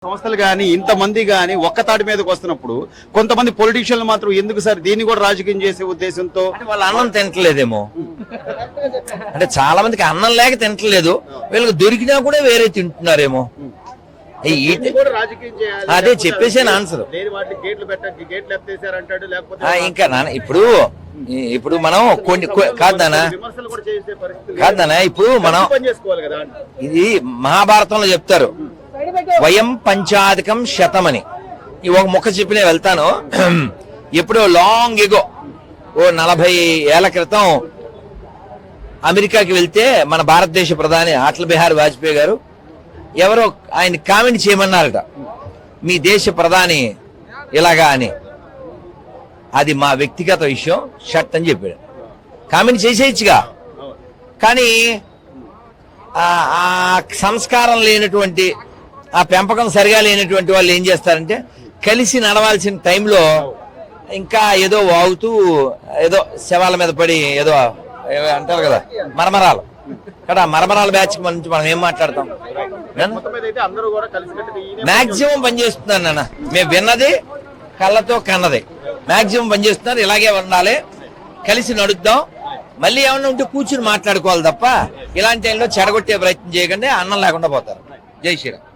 సంస్థలు గాని ఇంతమంది గాని ఒక్క తాటి మీదకి వస్తున్నప్పుడు కొంతమంది పొలిటీషియన్లు మాత్రం ఎందుకు సార్ దీన్ని కూడా రాజకీయం చేసే ఉద్దేశంతో వాళ్ళ అన్నం తింటలేదేమో. అంటే చాలా మందికి అన్నం లేక తింటలేదు, వీళ్ళకి దొరికినా కూడా వేరే తింటున్నారేమో. అదే చెప్పేసాను ఆన్సర్. ఇంకా నాన్న ఇప్పుడు మనం కొన్ని కాదనా ఇప్పుడు మనం ఇది మహాభారతంలో చెప్తారు, వయం పంచాధికం శతమని. ఈ ఒక ముక్క చెప్పినే వెళ్తాను. ఎప్పుడో లాంగ్ ఎగో 40 ఏళ్ల క్రితం అమెరికాకి వెళ్తే మన భారతదేశ ప్రధాని అటల్ బిహారీ వాజ్పేయి గారు ఎవరో ఆయన కామెంట్ చేయమన్నారట, మీ దేశ ప్రధాని ఇలాగా అని. అది మా వ్యక్తిగత విషయం, షట్ అని చెప్పాడు. కామెంట్ చేసేయచ్చుగా, కానీ ఆ సంస్కారం లేనటువంటి, ఆ పెంపకం సరిగా లేనటువంటి వాళ్ళు ఏం చేస్తారంటే కలిసి నడవాల్సిన టైంలో ఇంకా ఏదో వాగుతూ ఏదో శవాల మీద పడి ఏదో అంటారు కదా మరమరాలు కదా. మరమరాల బ్యాచ్ నుంచి మనం ఏం మాట్లాడతాం? మాక్సిమం పనిచేస్తున్నారు నాన్న, మేము విన్నది కళ్ళతో కన్నది మాక్సిమం పనిచేస్తున్నారు. ఇలాగే ఉండాలి, కలిసి నడుద్దాం. మళ్ళీ ఏమన్నా ఉంటే కూర్చుని మాట్లాడుకోవాలి తప్ప ఇలాంటి టైంలో చెడగొట్టే ప్రయత్నం చేయకండి, అన్నం లేకుండా పోతారు. జై శ్రీరామ్.